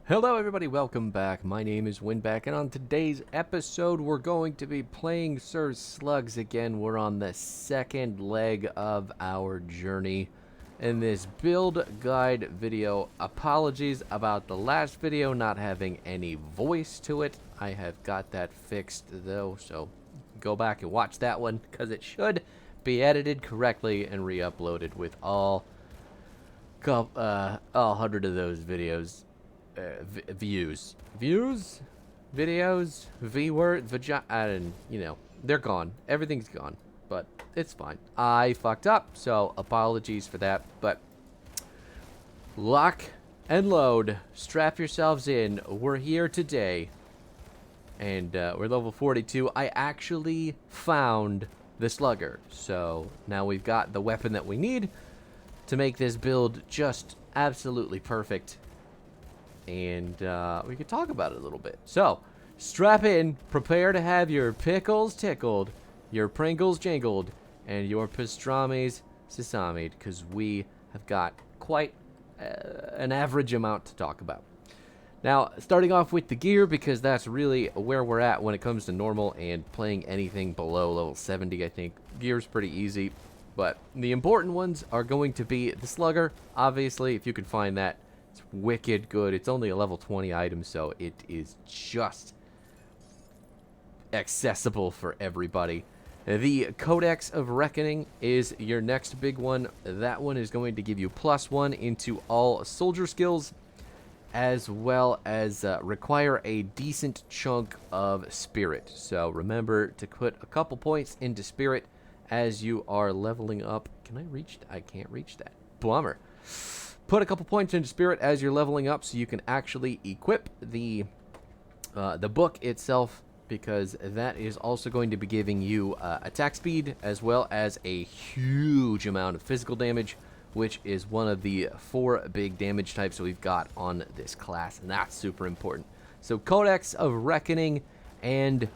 Hello everybody, welcome back. My name is Winback, and on today's episode we're going to be playing Sir Slugs again. We're on the second leg of our journey in this build guide video. Apologies about the last video not having any voice to it. I have got that fixed though, so go back and watch that one because it should be edited correctly and re-uploaded with all 100 of those videos. Videos, V-word, and you know, they're gone. Everything's gone, but it's fine. I fucked up, so apologies for that, but lock and load. Strap yourselves in. We're here today, and we're level 42. I actually found the slugger, so now we've got the weapon that we need to make this build just absolutely perfect. And we could talk about it a little bit. So, strap in, prepare to have your pickles tickled, your Pringles jingled, and your pastrami's sesami'd, because we have got quite an average amount to talk about. Now, starting off with the gear, because that's really where we're at when it comes to normal and playing anything below level 70, I think. Gear's pretty easy, but the important ones are going to be the slugger. Obviously, if you can find that, it's wicked good. It's only a level 20 item, so it is just accessible for everybody. The Codex of Reckoning is your next big one. That one is going to give you +1 into all soldier skills, as well as require a decent chunk of spirit. So remember to put a couple points into spirit as you are leveling up. Can I reach? I can't reach that. Bummer. Put a couple points into spirit as you're leveling up so you can actually equip the book itself, because that is also going to be giving you attack speed as well as a huge amount of physical damage, which is one of the 4 big damage types we've got on this class, and that's super important. So Codex of Reckoning and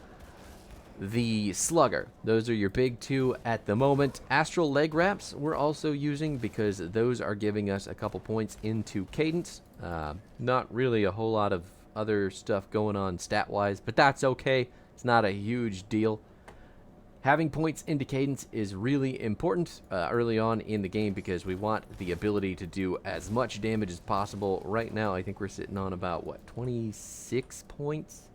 the slugger, those are your big 2 at the moment. Astral leg wraps we're also using because those are giving us a couple points into cadence. Not really a whole lot of other stuff going on stat wise, but that's okay. It's not a huge deal. Having points into cadence is really important early on in the game, because we want the ability to do as much damage as possible. Right now I think we're sitting on about, what, 26 points?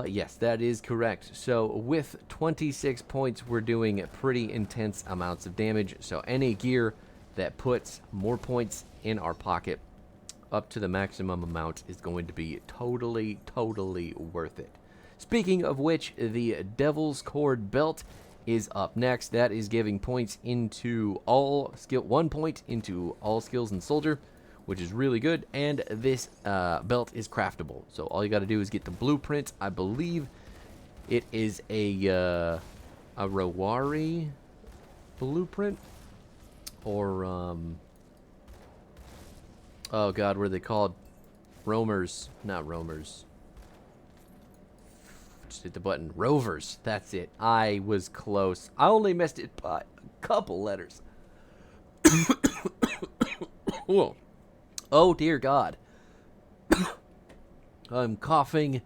Yes, that is correct. So with 26 points, we're doing pretty intense amounts of damage. So any gear that puts more points in our pocket up to the maximum amount is going to be totally worth it. Speaking of which, the Devil's Cord belt is up next. That is giving points into all skill, 1 point into all skills and soldier, which is really good, and this belt is craftable. So all you got to do is get the blueprint. I believe it is a Rowari blueprint, or oh god, what are they called? Roamers, not roamers. Just hit the button. Rovers, that's it. I was close. I only missed it by a couple letters. Whoa. Oh dear God. I'm coughing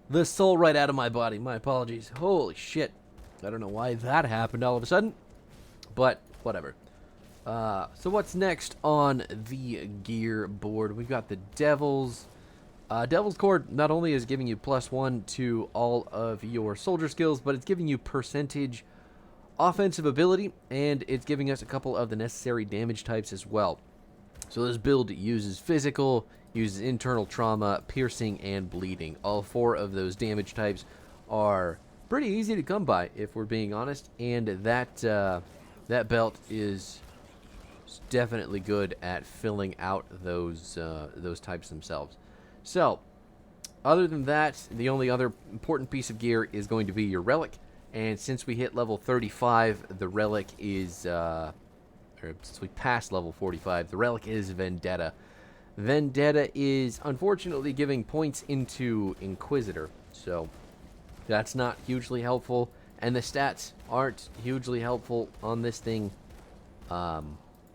the soul right out of my body. My apologies. Holy shit. I don't know why that happened all of a sudden, but whatever. So what's next on the gear board? We've got the Devil's Cord. Not only is giving you +1 to all of your soldier skills, but it's giving you percentage offensive ability, and it's giving us a couple of the necessary damage types as well. So this build uses physical, uses internal trauma, piercing, and bleeding. All 4 of those damage types are pretty easy to come by, if we're being honest, and that belt is definitely good at filling out those types themselves. So, other than that, the only other important piece of gear is going to be your Relic, and since we hit level 35, the Relic is... since we passed level 45, the Relic is Vendetta. Vendetta is unfortunately giving points into Inquisitor, so that's not hugely helpful, and the stats aren't hugely helpful on this thing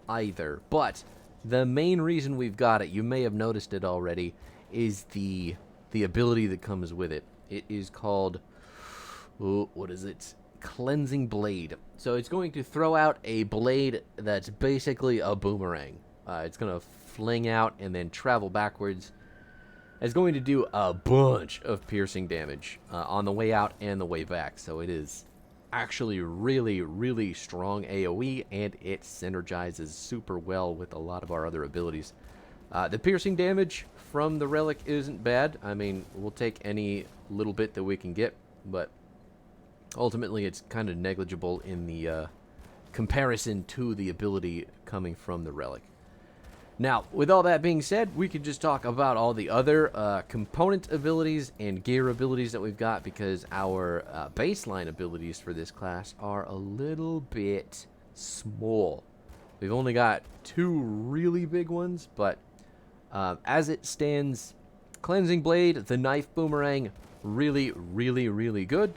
either. But The main reason we've got it, you may have noticed it already, is the ability that comes with it. It is called, oh, what is it? Cleansing Blade. So it's going to throw out a blade that's basically a boomerang. It's going to fling out and then travel backwards. It's going to do a bunch of piercing damage on the way out and the way back. So it is actually really, really strong AoE, and it synergizes super well with a lot of our other abilities. The piercing damage from the Relic isn't bad. I mean, we'll take any little bit that we can get, but ultimately it's kind of negligible in the comparison to the ability coming from the Relic. Now, with all that being said, we could just talk about all the other component abilities and gear abilities that we've got, because our baseline abilities for this class are a little bit small. We've only got 2 really big ones, but as it stands, Cleansing Blade, the Knife Boomerang, really, really, really good.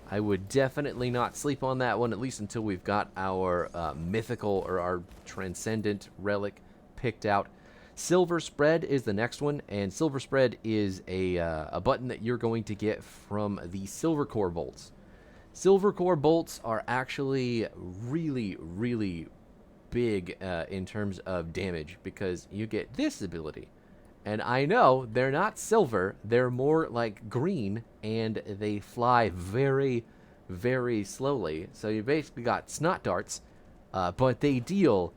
I would definitely not sleep on that one, at least until we've got our mythical or our transcendent Relic picked out. Silver Spread is the next one, and Silver Spread is a button that you're going to get from the Silver Core Bolts. Silver Core Bolts are actually really, really big in terms of damage, because you get this ability. And I know they're not silver, they're more like green, and they fly very, very slowly. So you basically got snot darts, but they deal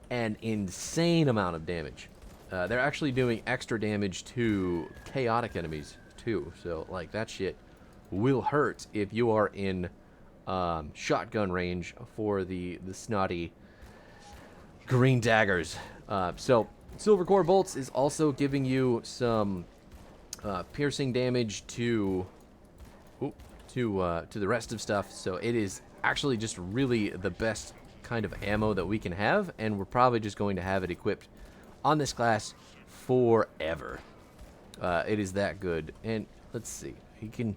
an insane amount of damage. They're actually doing extra damage to chaotic enemies too. So like that shit will hurt if you are in shotgun range for the snotty green daggers. So Silver Core Bolts is also giving you some piercing damage to the rest of stuff. So it is actually just really the best kind of ammo that we can have, and we're probably just going to have it equipped on this class forever. It is that good. And let's see, you can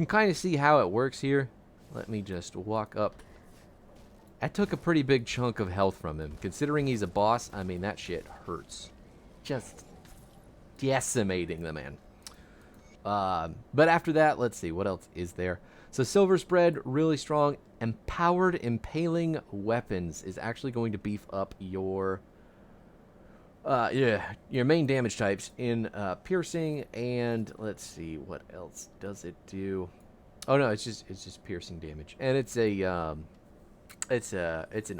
kind of see how it works here. Let me just walk up. I took a pretty big chunk of health from him. Considering he's a boss, I mean, that shit hurts. Just decimating the man. But after that, let's see, what else is there? So Silver Spread, really strong. Empowered Impaling Weapons is actually going to beef up your main damage types in piercing, and let's see, what else does it do? Oh no, it's just piercing damage, and it's an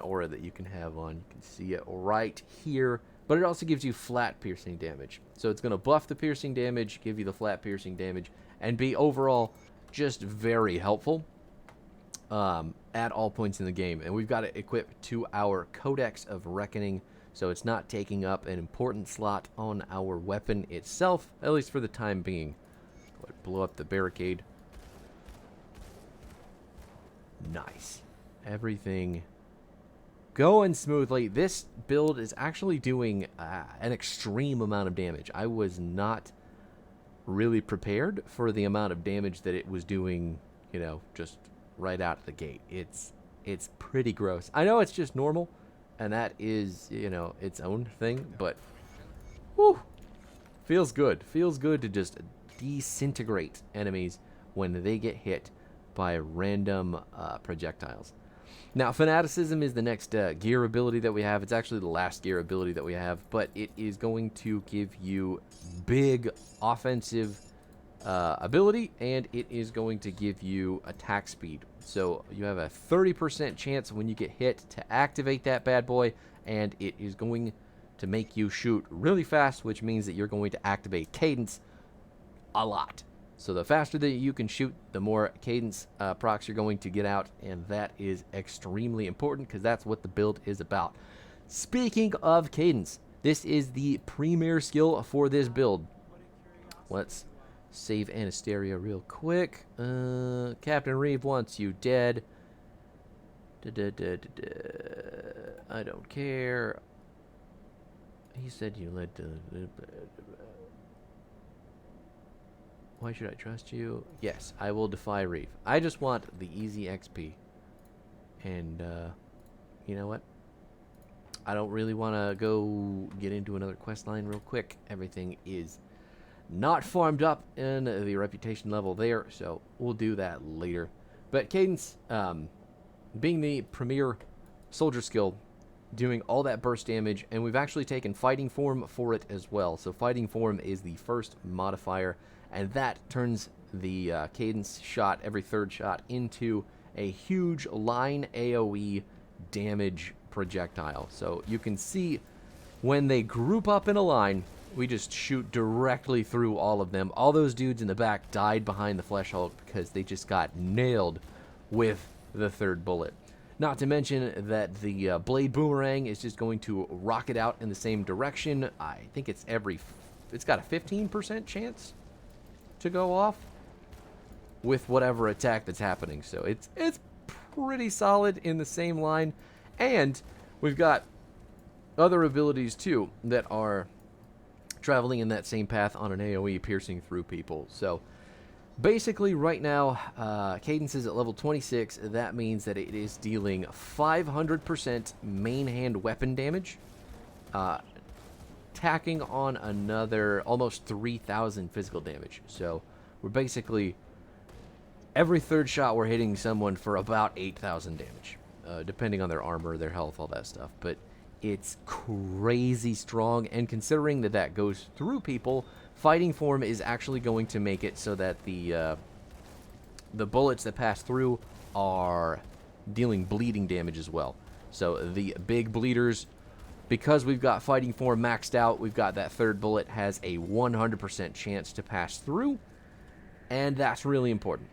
aura that you can have on. You can see it right here, but it also gives you flat piercing damage. So it's going to buff the piercing damage, give you the flat piercing damage, and be overall just very helpful at all points in the game. And we've got it equipped to our Codex of Reckoning, so it's not taking up an important slot on our weapon itself, at least for the time being. Go ahead, blow up the barricade. Nice. Everything going smoothly. This build is actually doing an extreme amount of damage. I was not really prepared for the amount of damage that it was doing, just right out of the gate. It's pretty gross. I know it's just normal, and that is, its own thing, but whew, feels good. Feels good to just disintegrate enemies when they get hit by random projectiles. Now, Fanaticism is the next gear ability that we have. It's actually the last gear ability that we have, but it is going to give you big offensive ability, and it is going to give you attack speed. So you have a 30% chance when you get hit to activate that bad boy, and it is going to make you shoot really fast, which means that you're going to activate cadence a lot. So the faster that you can shoot, the more cadence procs you're going to get out, and that is extremely important because that's what the build is about. Speaking of cadence, this is the premier skill for this build. Let's save Anasteria real quick. Captain Reeve wants you dead. I don't care. He said you led to... Why should I trust you? Yes, I will defy Reeve. I just want the easy XP. And, you know what? I don't really want to go get into another quest line real quick. Everything is not farmed up in the reputation level there, so we'll do that later. But Cadence, being the premier soldier skill, doing all that burst damage, and we've actually taken Fighting Form for it as well. So Fighting Form is the first modifier, and that turns the Cadence shot, every third shot, into a huge line AoE damage projectile. So you can see when they group up in a line, we just shoot directly through all of them. All those dudes in the back died behind the Flesh Hulk because they just got nailed with the third bullet. Not to mention that the Blade Boomerang is just going to rocket out in the same direction. I think it's got a 15% chance to go off with whatever attack that's happening. So it's pretty solid in the same line. And we've got other abilities too that are traveling in that same path on an AoE, piercing through people. So basically right now, Cadence is at level 26. That means that it is dealing 500% main hand weapon damage, tacking on another almost 3,000 physical damage. So we're basically, every third shot we're hitting someone for about 8,000 damage, depending on their armor, their health, all that stuff. But it's crazy strong, and considering that that goes through people, Fighting Form is actually going to make it so that the bullets that pass through are dealing bleeding damage as well. So the big bleeders, because we've got Fighting Form maxed out, we've got that third bullet has a 100% chance to pass through, and that's really important.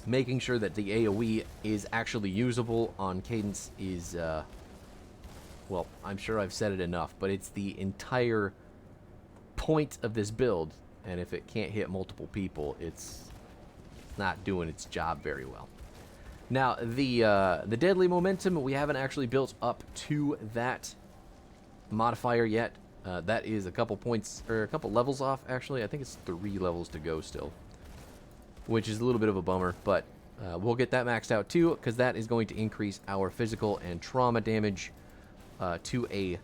Making sure that the AoE is actually usable on Cadence is, well, I'm sure I've said it enough, but it's the entire point of this build, and if it can't hit multiple people, it's not doing its job very well. Now, the Deadly Momentum, we haven't actually built up to that modifier yet. That is a couple points, or a couple levels off, actually. I think it's 3 levels to go still, which is a little bit of a bummer, but we'll get that maxed out too, because that is going to increase our physical and trauma damage to a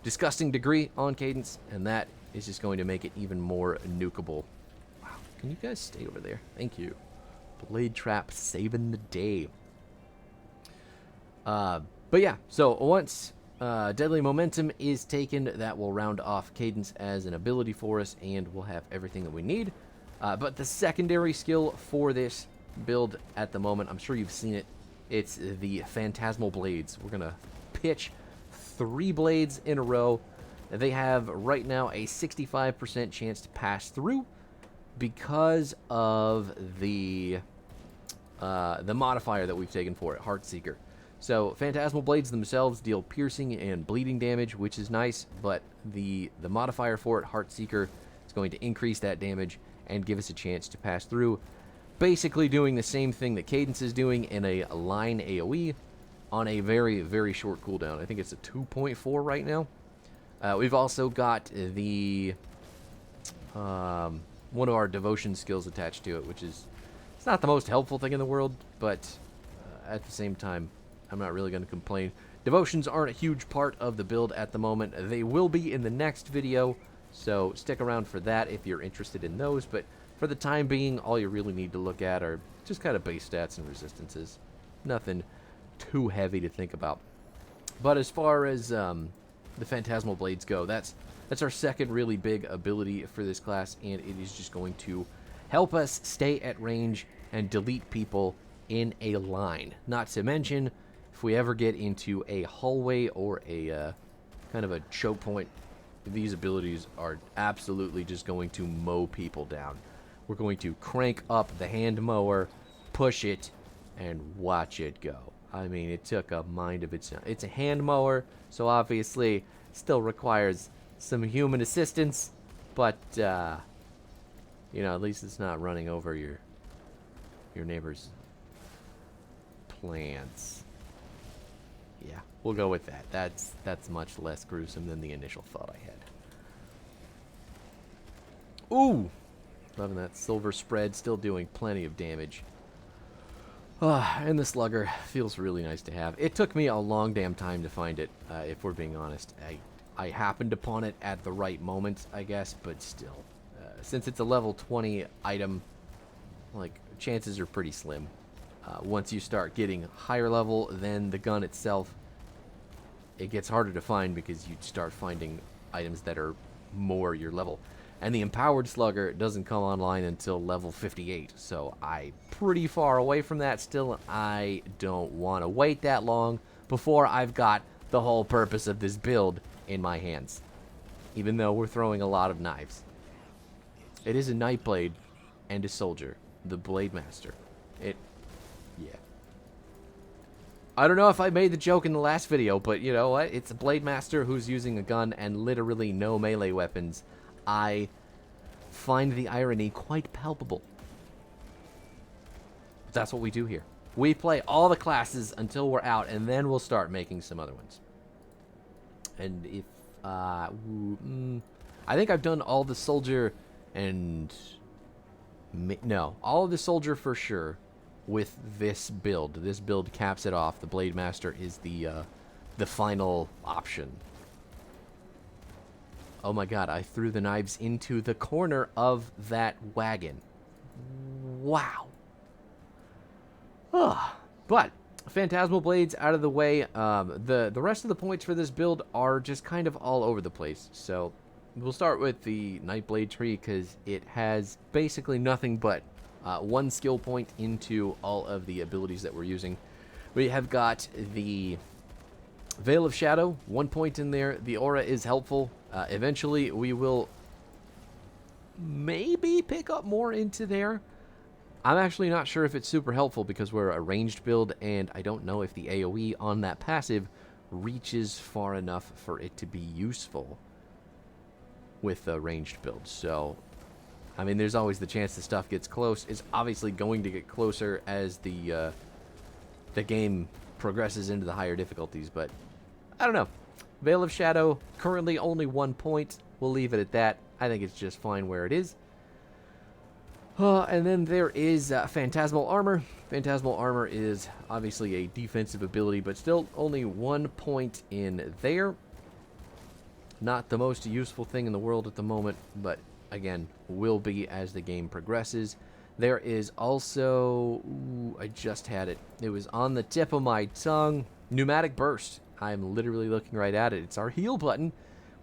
disgusting degree on Cadence, and that is just going to make it even more nukeable. Wow, can you guys stay over there? Thank you. Blade Trap saving the day. But yeah, so once Deadly Momentum is taken, that will round off Cadence as an ability for us, and we'll have everything that we need. But the secondary skill for this build at the moment, I'm sure you've seen it, it's the Phantasmal Blades. We're going to pitch 3 blades in a row. They have right now a 65% chance to pass through because of the modifier that we've taken for it, Heartseeker. So Phantasmal Blades themselves deal piercing and bleeding damage, which is nice, but the modifier for it, Heartseeker, is going to increase that damage and give us a chance to pass through, basically doing the same thing that Cadence is doing in a line AoE on a very, very short cooldown. I think it's a 2.4 right now. We've also got the one of our devotion skills attached to it, which is, it's not the most helpful thing in the world, but at the same time, I'm not really going to complain. Devotions aren't a huge part of the build at the moment. They will be in the next video, so stick around for that if you're interested in those. But for the time being, all you really need to look at are just kind of base stats and resistances. Nothing too heavy to think about. But as far as the Phantasmal Blades go, that's our second really big ability for this class, and it is just going to help us stay at range and delete people in a line. Not to mention, if we ever get into a hallway or a kind of a choke point, these abilities are absolutely just going to mow people down. We're going to crank up the hand mower, push it, and watch it go. I mean, it took a mind of its own. It's a hand mower, so obviously still requires some human assistance, but you know, at least it's not running over your neighbor's plants. Yeah, we'll go with that. That's much less gruesome than the initial thought I had. Ooh, loving that silver spread, still doing plenty of damage. And the slugger feels really nice to have. It took me a long damn time to find it, if we're being honest. I happened upon it at the right moment, I guess, but still. Since it's a level 20 item, like, chances are pretty slim. Once you start getting higher level than the gun itself, it gets harder to find because you start finding items that are more your level. And the empowered slugger doesn't come online until level 58, so I'm pretty far away from that still. I don't want to wait that long before I've got the whole purpose of this build in my hands, even though we're throwing a lot of knives. It is a Nightblade and a soldier, the Blade Master. Yeah. I don't know if I made the joke in the last video, but you know what? It's a Blade Master who's using a gun and literally no melee weapons. I find the irony quite palpable. But that's what we do here. We play all the classes until we're out, and then we'll start making some other ones. And if, I think I've done all the soldier and, no, all of the soldier for sure with this build. This build caps it off. The Blade Master is the final option. Oh my god, I threw the knives into the corner of that wagon. Wow. But Phantasmal Blades out of the way. The rest of the points for this build are just kind of all over the place. So we'll start with the Nightblade tree because it has basically nothing but one skill point into all of the abilities that we're using. We have got the Veil of Shadow, 1 point in there. The aura is helpful. Eventually, we will maybe pick up more into there. I'm actually not sure if it's super helpful because we're a ranged build, and I don't know if the AoE on that passive reaches far enough for it to be useful with a ranged build. So, I mean, there's always the chance the stuff gets close. It's obviously going to get closer as the game progresses into the higher difficulties, but I don't know. Veil of Shadow, currently only 1 point. We'll leave it at that. I think it's just fine where it is. And then there is Phantasmal Armor. Phantasmal Armor is obviously a defensive ability, but still only 1 point in there. Not the most useful thing in the world at the moment, but again, will be as the game progresses. There is also... Ooh, I just had it. It was on the tip of my tongue. Pneumatic Burst. I'm literally looking right at it. It's our heal button.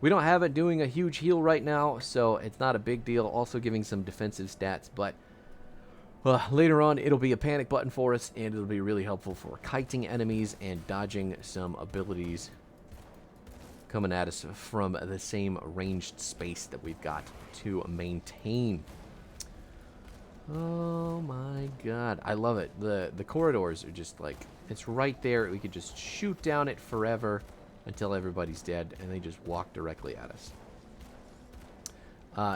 We don't have it doing a huge heal right now, so it's not a big deal. Also giving some defensive stats, but later on it'll be a panic button for us, and it'll be really helpful for kiting enemies and dodging some abilities coming at us from the same ranged space that we've got to maintain. Oh my god, I love it. The corridors are just like, it's right there. We could just shoot down it forever until everybody's dead, and they just walk directly at us.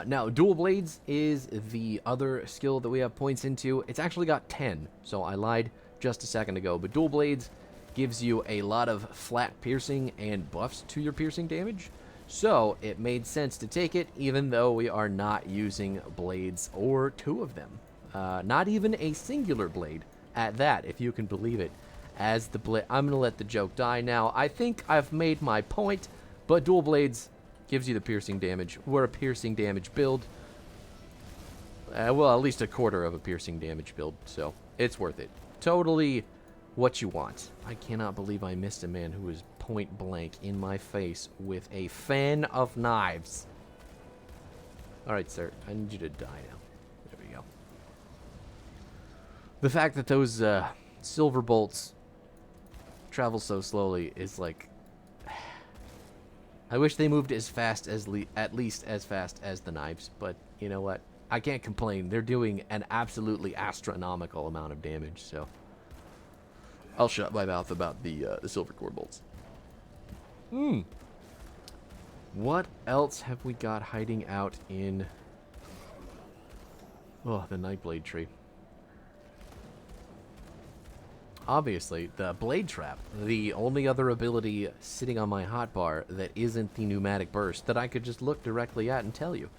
Now, Dual Blades is the other skill that we have points into. It's actually got 10, so I lied just a second ago. But Dual Blades gives you a lot of flat piercing and buffs to your piercing damage. So it made sense to take it, even though we are not using blades or 2 of them. Not even a singular blade at that, if you can believe it. As the blade, I'm going to let the joke die now. I think I've made my point, but Dual Blades gives you the piercing damage. We're a piercing damage build. Well, at least a quarter of a piercing damage build, so it's worth it. Totally what you want. I cannot believe I missed a man who was point blank in my face with a fan of knives. Alright, sir. I need you to die now. There we go. The fact that those silver bolts travel so slowly is like... I wish they moved as fast as at least as fast as the knives, but you know what? I can't complain. They're doing an absolutely astronomical amount of damage, so I'll shut my mouth about the silver core bolts. What else have we got hiding out in the Nightblade tree? Obviously, the Blade Trap, the only other ability sitting on my hotbar that isn't the Pneumatic Burst that I could just look directly at and tell you.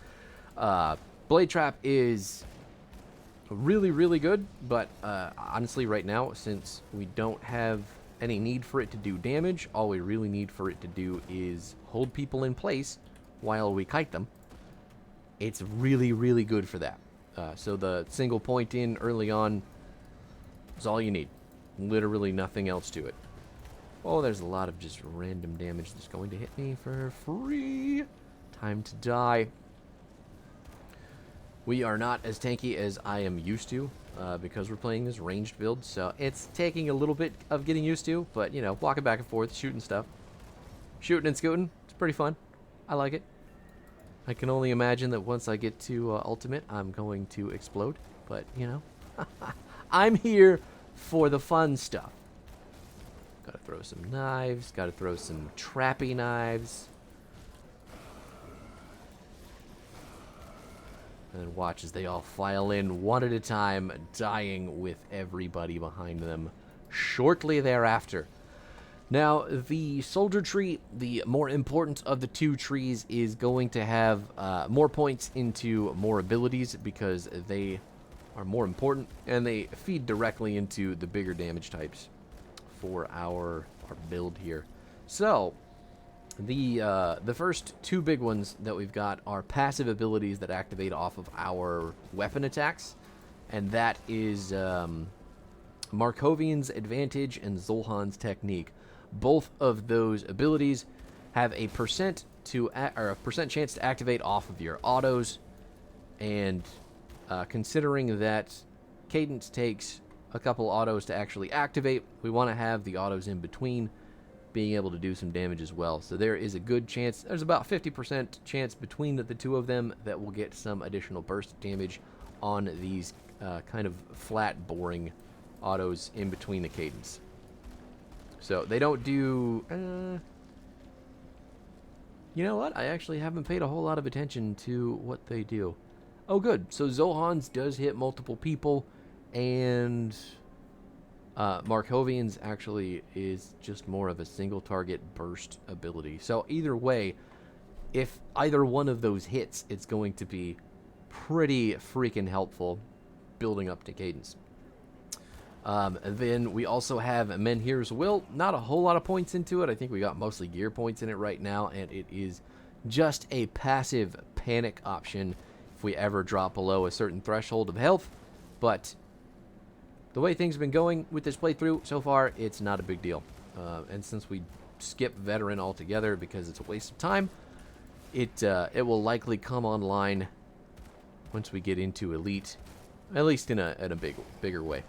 Blade Trap is really, really good, but honestly right now, since we don't have any need for it to do damage, all we really need for it to do is hold people in place while we kite them. It's really, really good for that. So the single point in early on is all you need. Literally nothing else to it. Oh, there's a lot of just random damage that's going to hit me for free. Time to die. We are not as tanky as I am used to because we're playing this ranged build, so it's taking a little bit of getting used to, but, you know, walking back and forth, shooting stuff. Shooting and scooting, it's pretty fun. I like it. I can only imagine that once I get to Ultimate, I'm going to explode, but, you know, I'm here for the fun stuff. Gotta throw some knives, gotta throw some trappy knives. And watch as they all file in one at a time, dying with everybody behind them shortly thereafter. Now, the soldier tree, the more important of the two trees, is going to have more points into more abilities because they are more important, and they feed directly into the bigger damage types for our build here. So, the first two big ones that we've got are passive abilities that activate off of our weapon attacks, and that is Markovian's Advantage and Zulhan's Technique. Both of those abilities have a percent chance to activate off of your autos, and considering that Cadence takes a couple autos to actually activate, we want to have the autos in between being able to do some damage as well. So there is a good chance, there's about 50% chance between the two of them that we'll get some additional burst damage on these kind of flat, boring autos in between the Cadence. So they don't do... you know what? I actually haven't paid a whole lot of attention to what they do. Oh, good. So Zohan's does hit multiple people, and Markovian's actually is just more of a single target burst ability. So either way, if either one of those hits, it's going to be pretty freaking helpful building up to Cadence. Then we also have Menhir's Will. Not a whole lot of points into it. I think we got mostly gear points in it right now, and it is just a passive panic option if we ever drop below a certain threshold of health. But the way things have been going with this playthrough so far, it's not a big deal. And since we skip Veteran altogether because it's a waste of time, it will likely come online once we get into Elite, at least in a bigger way.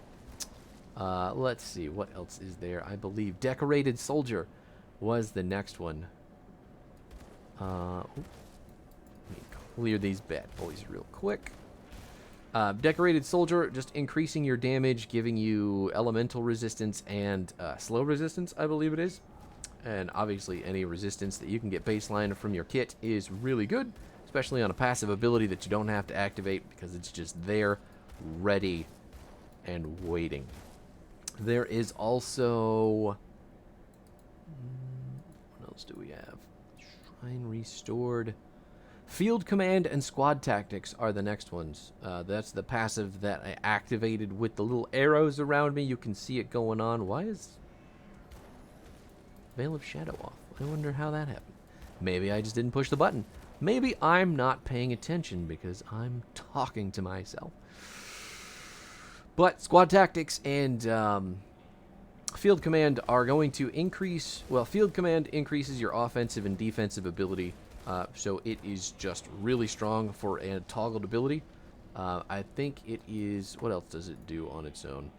Let's see, what else is there? I believe Decorated Soldier was the next one. Let me clear these bad boys real quick. Decorated Soldier, just increasing your damage, giving you elemental resistance and slow resistance, I believe it is. And obviously any resistance that you can get baseline from your kit is really good, especially on a passive ability that you don't have to activate because it's just there, ready, and waiting. There is also... what else do we have? Shrine Restored. Field Command and Squad Tactics are the next ones. That's the passive that I activated with the little arrows around me. You can see it going on. Why is Veil of Shadow off? I wonder how that happened. Maybe I just didn't push the button. Maybe I'm not paying attention because I'm talking to myself. But Squad Tactics and Field Command are going to increase... Well, Field Command increases your offensive and defensive ability. So it is just really strong for a toggled ability. I think it is... What else does it do on its own?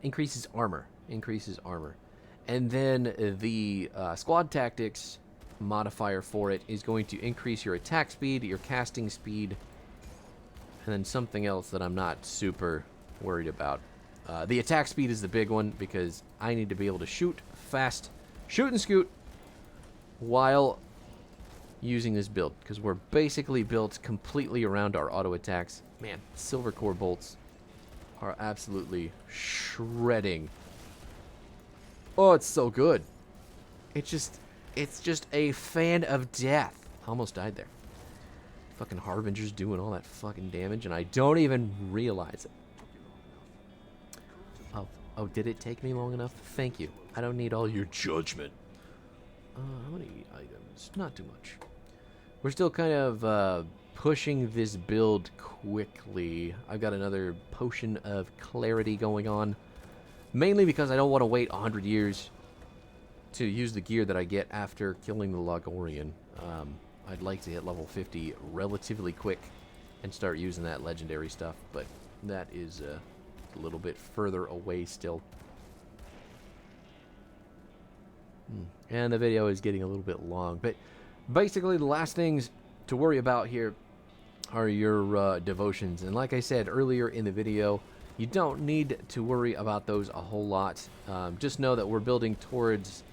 Increases armor. Increases armor. And then the Squad Tactics modifier for it is going to increase your attack speed, your casting speed, and then something else that I'm not super worried about. The attack speed is the big one because I need to be able to shoot fast, shoot and scoot, while using this build, because we're basically built completely around our auto attacks. Man, Silver Core bolts are absolutely shredding. Oh, it's so good. It's just a fan of death. Almost died there. Fucking Harbinger's doing all that fucking damage, and I don't even realize it. Oh, did it take me long enough? Thank you. I don't need all your judgment. How many items? Not too much. We're still kind of pushing this build quickly. I've got another potion of clarity going on. Mainly because I don't want to wait 100 years to use the gear that I get after killing the Logorian. I'd like to hit level 50 relatively quick and start using that legendary stuff, but that is a little bit further away still. And the video is getting a little bit long, but basically the last things to worry about here are your devotions. And like I said earlier in the video, you don't need to worry about those a whole lot. Just know that we're building towards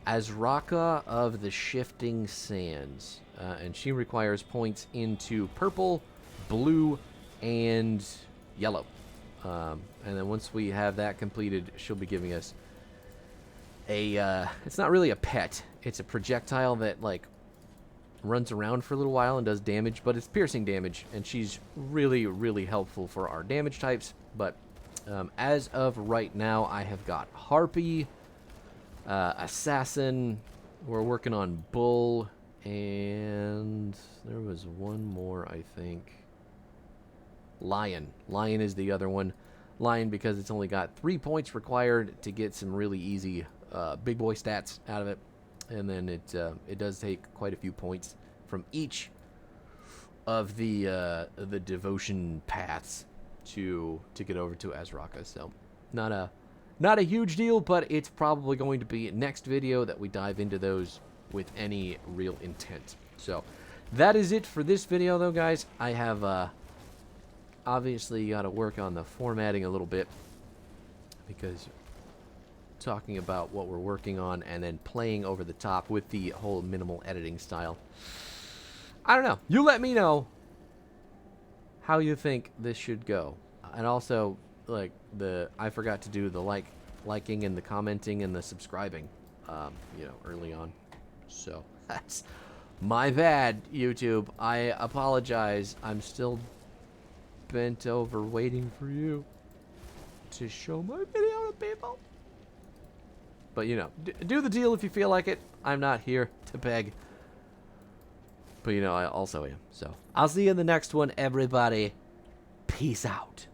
Azraka of the Shifting Sands, and she requires points into purple, blue, and yellow. And then once we have that completed, she'll be giving us a, it's not really a pet, it's a projectile that, like, runs around for a little while and does damage, but it's piercing damage, and she's really, really helpful for our damage types. But as of right now, I have got Harpy, Assassin, we're working on Bull, and there was one more, I think. Lion. Lion is the other one. Lion because it's only got 3 points required to get some really easy big boy stats out of it. And then it does take quite a few points from each of the devotion paths to get over to Azraka. So not a huge deal, but it's probably going to be next video that we dive into those with any real intent. So that is it for this video, though, guys. I have obviously got to work on the formatting a little bit, because talking about what we're working on and then playing over the top with the whole minimal editing style, I don't know. You let me know how you think this should go. And also, like, I forgot to do the liking and the commenting and the subscribing, early on. So that's my bad, YouTube. I apologize. I'm still bent over waiting for you to show my video to people. But, do the deal if you feel like it. I'm not here to beg. But, I also am. So, I'll see you in the next one, everybody. Peace out.